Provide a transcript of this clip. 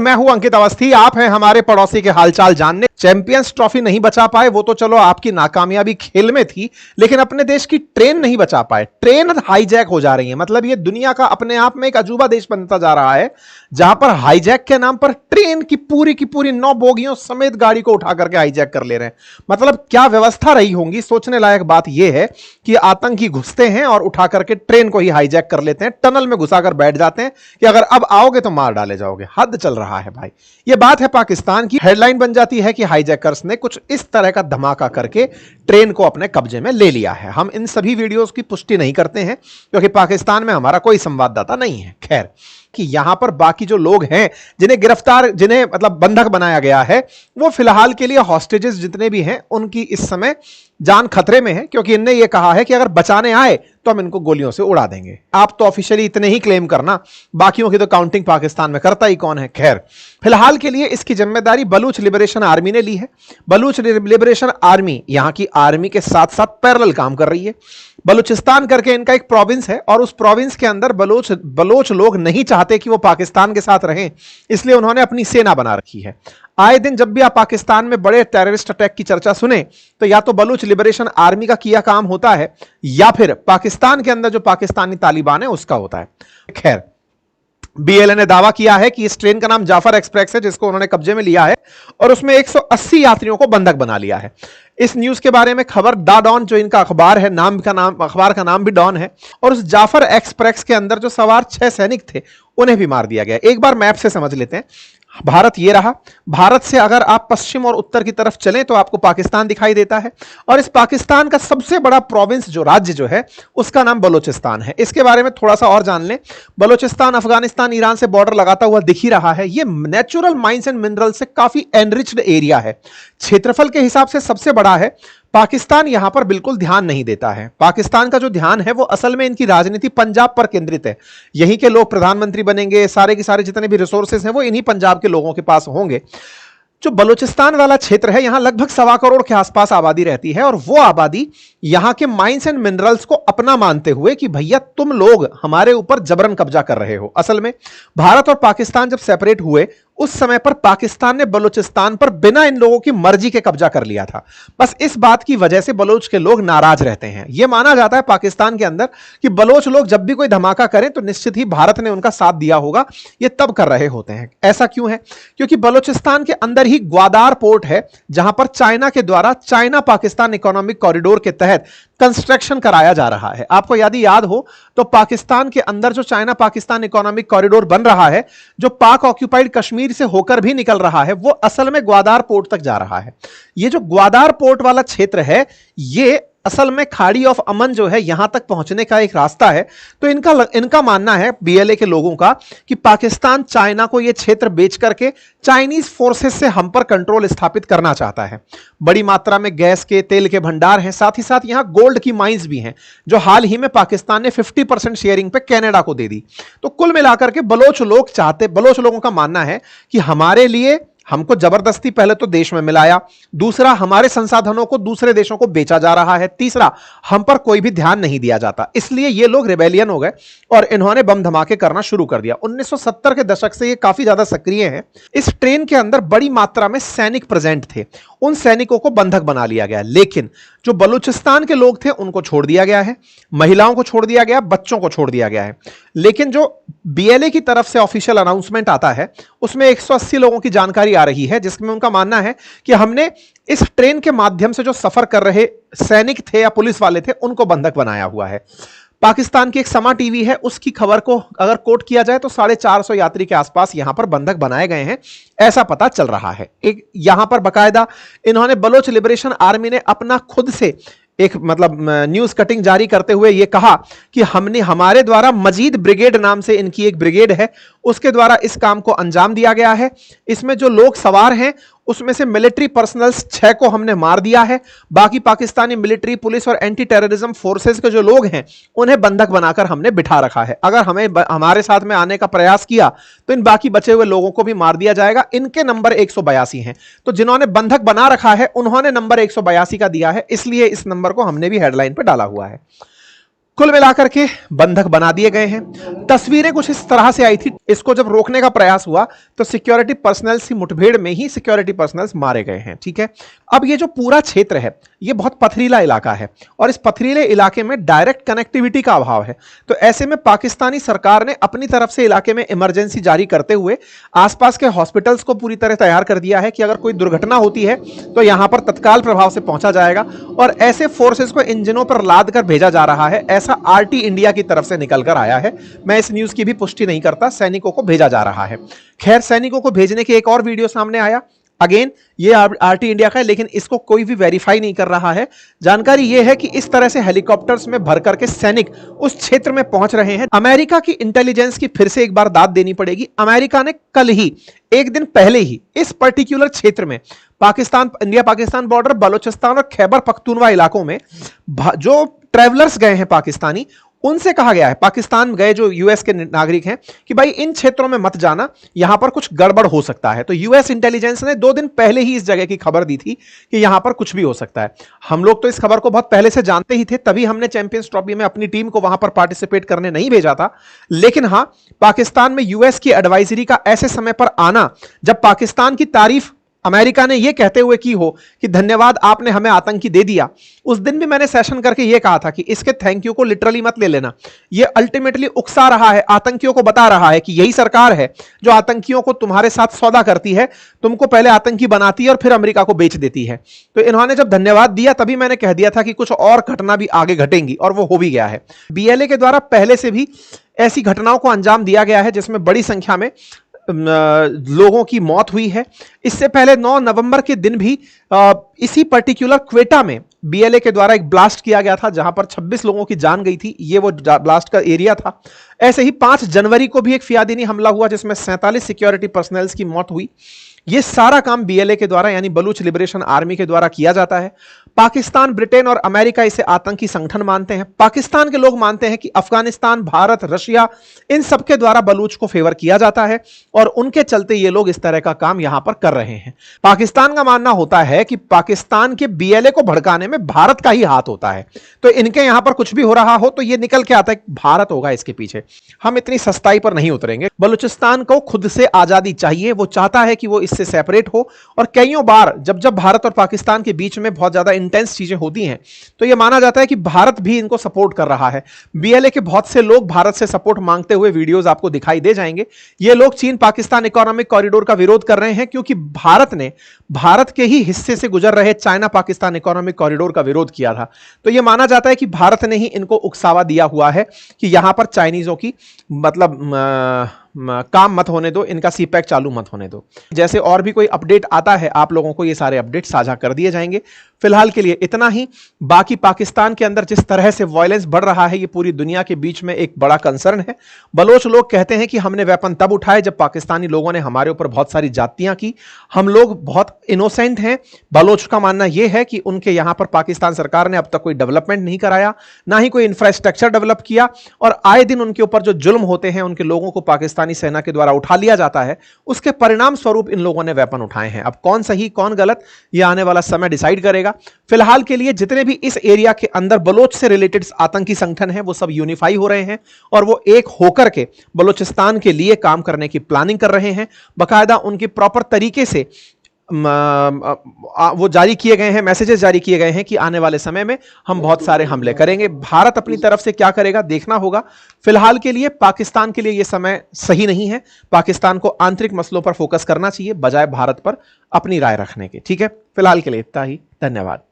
मैं हूं अंकित अवस्थी, आप हैं हमारे पड़ोसी के हालचाल जानने। चैंपियंस ट्रॉफी नहीं बचा पाए वो तो चलो आपकी नाकामयाबी खेल में थी, लेकिन अपने देश की ट्रेन नहीं बचा पाए। ट्रेन हाईजैक हो जा रही है, मतलब ये दुनिया का अपने आप में एक अजूबा देश बनता जा रहा है जहां पर हाईजैक के नाम पर ट्रेन की पूरी 9 बोगियों समेत गाड़ी को उठा करके हाईजैक कर ले रहे हैं। मतलब क्या व्यवस्था रही होंगी। सोचने लायक बात यह है कि आतंकी घुसते हैं और उठा करके ट्रेन को ही हाईजैक कर लेते हैं, टनल में घुसाकर बैठ जाते हैं कि अगर अब आओगे तो मार डाले जाओगे। हद चल रहा है भाई। यह बात है पाकिस्तान की। हेडलाइन बन जाती है कि हाईजैकर्स ने कुछ इस तरह का धमाका करके ट्रेन को अपने कब्जे में ले लिया है। हम इन सभी वीडियोस की पुष्टि नहीं करते हैं क्योंकि पाकिस्तान में हमारा कोई संवाददाता नहीं है। खैर, कि यहां पर बाकी जो लोग हैं जिन्हें गिरफ्तार, जिन्हें मतलब बंधक बनाया गया है, वो फिलहाल के लिए हॉस्टेजेस जितने भी हैं उनकी इस समय जान खतरे में है, क्योंकि इनने ये कहा है कि अगर बचाने आए तो हम इनको गोलियों से उड़ा देंगे। आप तो ऑफिशियली इतने ही क्लेम करना, बाकियों की तो काउंटिंग पाकिस्तान में करता ही कौन है। खैर, फिलहाल के लिए इसकी जिम्मेदारी बलूच लिबरेशन आर्मी ने ली है। बलूच लिबरेशन आर्मी यहां की आर्मी के साथ साथ पैरेलल काम कर रही है। बलूचिस्तान करके इनका एक प्रोविंस है और उस प्रोविंस के अंदर बलोच लोग नहीं चाहते कि वो पाकिस्तान के साथ रहें, इसलिए उन्होंने अपनी सेना बना रखी है। आए दिन जब भी आप पाकिस्तान में बड़े टेररिस्ट अटैक की चर्चा सुने तो या तो बलूच लिबरेशन आर्मी का किया काम होता है या फिर पाकिस्तान के अंदर जो पाकिस्तानी तालिबान है उसका होता है। खैर, बीएलए ने दावा किया है कि इस ट्रेन का नाम जाफर एक्सप्रेस है जिसको उन्होंने कब्जे में लिया है और उसमें 180 यात्रियों को बंधक बना लिया है। इस न्यूज के बारे में खबर दा डॉन, जो इनका अखबार है, अखबार का नाम भी डॉन है। और उस जाफर एक्सप्रेस के अंदर जो सवार 6 सैनिक थे उन्हें भी मार दिया गया। एक बार मैप से समझ लेते हैं। भारत ये रहा। भारत से अगर आप पश्चिम और उत्तर की तरफ चलें तो आपको पाकिस्तान दिखाई देता है और इस पाकिस्तान का सबसे बड़ा प्रोविंस जो राज्य जो है उसका नाम बलूचिस्तान है। इसके बारे में थोड़ा सा और जान लें। बलूचिस्तान अफगानिस्तान ईरान से बॉर्डर लगाता हुआ दिख ही रहा है। यह नेचुरल माइंस एंड मिनरल से काफी एनरिच्ड एरिया है, क्षेत्रफल के हिसाब से सबसे बड़ा है। पाकिस्तान यहां पर बिल्कुल ध्यान नहीं देता है। पाकिस्तान का जो ध्यान है वो असल में इनकी राजनीति पंजाब पर केंद्रित है। यहीं के लोग प्रधानमंत्री बनेंगे, सारे के सारे जितने भी रिसोर्सेज हैं वो इन्हीं पंजाब के लोगों के पास होंगे। जो बलूचिस्तान वाला क्षेत्र है यहां लगभग 1.25 करोड़ के आसपास आबादी रहती है और वो आबादी यहां के माइंस एंड मिनरल्स को अपना मानते हुए कि भैया तुम लोग हमारे ऊपर जबरन कब्जा कर रहे हो। असल में भारत और पाकिस्तान जब सेपरेट हुए उस समय पर पाकिस्तान ने बलूचिस्तान पर बिना इन लोगों की मर्जी के कब्जा कर लिया था। बस इस बात की वजह से बलोच के लोग नाराज रहते हैं। यह माना जाता है पाकिस्तान के अंदर कि बलोच लोग जब भी कोई धमाका करें तो निश्चित ही भारत ने उनका साथ दिया होगा, ये तब कर रहे होते हैं। ऐसा क्यों है? क्योंकि बलूचिस्तान के अंदर ही ग्वादार पोर्ट है जहां पर चाइना के द्वारा चाइना पाकिस्तान इकोनॉमिक कॉरिडोर के तहत कंस्ट्रक्शन कराया जा रहा है। आपको यदि याद हो तो पाकिस्तान के अंदर जो चाइना पाकिस्तान इकोनॉमिक कॉरिडोर बन रहा है, जो पाक ऑक्यूपाइड कश्मीर से होकर भी निकल रहा है, वो असल में ग्वादार पोर्ट तक जा रहा है। ये जो ग्वादार पोर्ट वाला क्षेत्र है ये असल में खाड़ी ऑफ अमन जो है यहां तक पहुंचने का एक रास्ता है। तो इनका मानना है बीएलए के लोगों का कि पाकिस्तान चाइना को यह क्षेत्र बेच करके चाइनीज फोर्सेस से हम पर कंट्रोल स्थापित करना चाहता है। बड़ी मात्रा में गैस के, तेल के भंडार हैं, साथ ही साथ यहां गोल्ड की माइंस भी हैं जो हाल ही में पाकिस्तान ने 50% शेयरिंग पे कनाडा को दे दी। तो कुल मिलाकर के बलोच लोगों का मानना है कि हमारे लिए हमको जबरदस्ती पहले तो देश में मिलाया, दूसरा हमारे संसाधनों को दूसरे देशों को बेचा जा रहा है, तीसरा हम पर कोई भी ध्यान नहीं दिया जाता। इसलिए ये लोग रिबेलियन हो गए और इन्होंने बम धमाके करना शुरू कर दिया। 1970 के दशक से ये काफी ज्यादा सक्रिय हैं। इस ट्रेन के अंदर बड़ी मात्रा में सैनिक प्रेजेंट थे, उन सैनिकों को बंधक बना लिया गया। लेकिन जो बलूचिस्तान के लोग थे उनको छोड़ दिया गया है, महिलाओं को छोड़ दिया गया, बच्चों को छोड़ दिया गया है। लेकिन जो बीएलए की तरफ से ऑफिशियल अनाउंसमेंट आता है उसमें 180 लोगों की जानकारी आ रही है, जिसमें उनका मानना है कि हमने इस ट्रेन के माध्यम से जो सफर कर रहे सैनिक थे या पुलिस वाले थे उनको बंधक बनाया हुआ है। पाकिस्तान की एक समा टीवी है, उसकी खबर को अगर कोट किया जाए तो 450 यात्री के आसपास यहां पर बंधक बनाए गए हैं, ऐसा पता चल रहा है। एक यहां पर बकायदा इन्होंने बलोच लिबरेशन आर्मी ने अपना खुद से एक मतलब न्यूज कटिंग जारी करते हुए यह कहा कि हमने हमारे द्वारा मजीद ब्रिगेड नाम से इनकी एक ब्रिगेड है, उसके द्वारा इस काम को अंजाम दिया गया है। इसमें जो लोग सवार हैं उसमें से मिलिट्री पर्सनल्स 6 को हमने मार दिया है, बाकी पाकिस्तानी मिलिट्री, पुलिस और एंटी टेररिज्म फोर्सेस के जो लोग हैं उन्हें बंधक बनाकर हमने बिठा रखा है। अगर हमारे साथ में आने का प्रयास किया तो इन बाकी बचे हुए लोगों को भी मार दिया जाएगा। इनके नंबर 182 हैं, तो जिन्होंने बंधक बना रखा है उन्होंने नंबर 182 का दिया है, इसलिए इस नंबर को हमने भी हेडलाइन पर डाला हुआ है। कुल मिलाकर के बंधक बना दिए गए हैं। तस्वीरें कुछ इस तरह से आई थी। इसको जब रोकने का प्रयास हुआ तो सिक्योरिटी पर्सनल्स की मुठभेड़ में ही सिक्योरिटी पर्सनल्स मारे गए हैं। ठीक है, अब ये जो पूरा क्षेत्र है ये बहुत पथरीला इलाका है और इस पथरीले इलाके में डायरेक्ट कनेक्टिविटी का अभाव है। तो ऐसे में पाकिस्तानी सरकार ने अपनी तरफ से इलाके में इमरजेंसी जारी करते हुए आसपास के हॉस्पिटल्स को पूरी तरह तैयार कर दिया है कि अगर कोई दुर्घटना होती है तो यहां पर तत्काल प्रभाव से पहुंचा जाएगा और ऐसे फोर्सेस को इंजनों पर लाद कर भेजा जा रहा है। ऐसा आरटी इंडिया की तरफ से निकल कर आया है। मैं इस न्यूज की भी पुष्टि नहीं करता, सैनिकों को भेजा जा रहा है। खैर, सैनिकों को भेजने के एक और वीडियो सामने आया। अगेन ये आरटी इंडिया का है, लेकिन इसको कोई भी वेरीफाई नहीं कर रहा है। जानकारी यह है कि इस तरह से हेलीकॉप्टर्स में भर करके सैनिक उस क्षेत्र में पहुंच रहे हैं। अमेरिका की इंटेलिजेंस की फिर से एक बार दाद देनी पड़ेगी। अमेरिका ने कल ही, एक दिन पहले ही, इस पर्टिकुलर क्षेत्र में पाकिस्तान, इंडिया पाकिस्तान बॉर्डर, बलूचिस्तान और खैबर पख्तूनवा इलाकों में जो ट्रैवलर्स गए हैं पाकिस्तानी, उनसे कहा गया है, पाकिस्तान गए जो यूएस के नागरिक हैं, कि भाई इन क्षेत्रों में मत जाना, यहां पर कुछ गड़बड़ हो सकता है। तो यूएस इंटेलिजेंस ने 2 दिन पहले ही इस जगह की खबर दी थी कि यहां पर कुछ भी हो सकता है। हम लोग तो इस खबर को बहुत पहले से जानते ही थे, तभी हमने चैंपियंस ट्रॉफी में अपनी टीम को वहां पर पार्टिसिपेट करने नहीं भेजा था। लेकिन हां, पाकिस्तान में यूएस की एडवाइजरी का ऐसे समय पर आना जब पाकिस्तान की तारीफ अमेरिका ने यह कहते हुए की हो कि धन्यवाद, आपने हमें आतंकी दे दिया। उस दिन भी मैंने सेशन करके यह कहा था कि इसके थैंक यू को लिटरली मत ले लेना। यह अल्टीमेटली उकसा रहा है, आतंकियों को बता रहा है कि यही सरकार है जो आतंकियों को तुम्हारे साथ सौदा करती है, तुमको पहले आतंकी बनाती है और फिर अमेरिका को बेच देती है। तो इन्होंने जब धन्यवाद दिया तभी मैंने कह दिया था कि कुछ और घटना भी आगे घटेंगी, और वो हो भी गया है। बीएलए के द्वारा पहले से भी ऐसी घटनाओं को अंजाम दिया गया है जिसमें बड़ी संख्या में लोगों की मौत हुई है। इससे पहले 9 नवंबर के दिन भी इसी पर्टिकुलर क्वेटा में बीएलए के द्वारा एक ब्लास्ट किया गया था जहां पर 26 लोगों की जान गई थी। ये वो ब्लास्ट का एरिया था। ऐसे ही 5 जनवरी को भी एक फियादीनी हमला हुआ जिसमें 47 सिक्योरिटी पर्सनल्स की मौत हुई। यह सारा काम बीएलए के द्वारा, यानी बलूच लिबरेशन आर्मी के द्वारा किया जाता है। पाकिस्तान, ब्रिटेन और अमेरिका इसे आतंकी संगठन मानते हैं। पाकिस्तान के लोग मानते हैं कि अफगानिस्तान, भारत, रशिया, इन सब के द्वारा बलूच को फेवर किया जाता है और उनके चलते ये लोग इस तरह का काम यहां पर कर रहे हैं। पाकिस्तान का मानना होता है कि पाकिस्तान के बीएलए को भड़काने में भारत का ही हाथ होता है। तो इनके यहां पर कुछ भी हो रहा हो तो ये निकल के आता है कि भारत होगा इसके पीछे। हम इतनी सस्ताई पर नहीं उतरेंगे। बलूचिस्तान को खुद से आजादी चाहिए, वो चाहता है कि वो इससे सेपरेट हो। और कईयों बार जब भारत और पाकिस्तान के बीच में बहुत ज्यादा इंटेंस चीजें होती हैं तो यह माना जाता है कि भारत भी इनको सपोर्ट कर रहा है। बीएलए के बहुत से लोग भारत से सपोर्ट मांगते हुए वीडियोस आपको दिखाई दे जाएंगे। ये लोग चीन पाकिस्तान इकोनॉमिक कॉरिडोर का विरोध कर रहे हैं क्योंकि भारत ने भारत के ही हिस्से से गुजर रहे चाइना पाकिस्तान इकोनॉमिक कॉरिडोर का विरोध किया था। तो यह माना जाता है कि भारत ने ही इनको उकसावा दिया हुआ है कि यहां पर चाइनीजों की काम मत होने दो, इनका सीपैक चालू मत होने दो। जैसे और भी कोई अपडेट आता है आप लोगों को ये सारे अपडेट साझा कर दिए जाएंगे। फिलहाल के लिए इतना ही। बाकी पाकिस्तान के अंदर जिस तरह से वायलेंस बढ़ रहा है ये पूरी दुनिया के बीच में एक बड़ा कंसर्न है। बलोच लोग कहते हैं कि हमने वेपन तब उठाए जब पाकिस्तानी लोगों ने हमारे ऊपर बहुत सारी जातियां की, हम लोग बहुत इनोसेंट हैं। बलोच का मानना यह है कि उनके यहां पर पाकिस्तान सरकार ने अब तक कोई डेवलपमेंट नहीं कराया, ना ही कोई इंफ्रास्ट्रक्चर डेवलप किया, और आए दिन उनके ऊपर जो जुल्म होते हैं, उनके लोगों को पाकिस्तानी सेना के द्वारा उठा लिया जाता है, उसके परिणाम स्वरूप इन लोगों ने वेपन उठाए हैं। अब कौन सही कौन गलत यह आने वाला समय डिसाइड करेगा। फिलहाल के लिए जितने भी इस एरिया के अंदर बलोच से रिलेटेड आतंकी संगठन हैं वो सब यूनिफाई हो रहे हैं और वो एक होकर के बलूचिस्तान के लिए काम करने की प्लानिंग कर रहे हैं। बाकायदा उनकी प्रॉपर तरीके से वो जारी किए गए हैं, मैसेजेस जारी किए गए हैं कि आने वाले समय में हम बहुत सारे हमले करेंगे। भारत अपनी तरफ से क्या करेगा देखना होगा। फिलहाल के लिए पाकिस्तान के लिए यह समय सही नहीं है। पाकिस्तान को आंतरिक मसलों पर फोकस करना चाहिए बजाय भारत पर अपनी राय रखने के। ठीक है, फिलहाल के लिए इतना ही। धन्यवाद।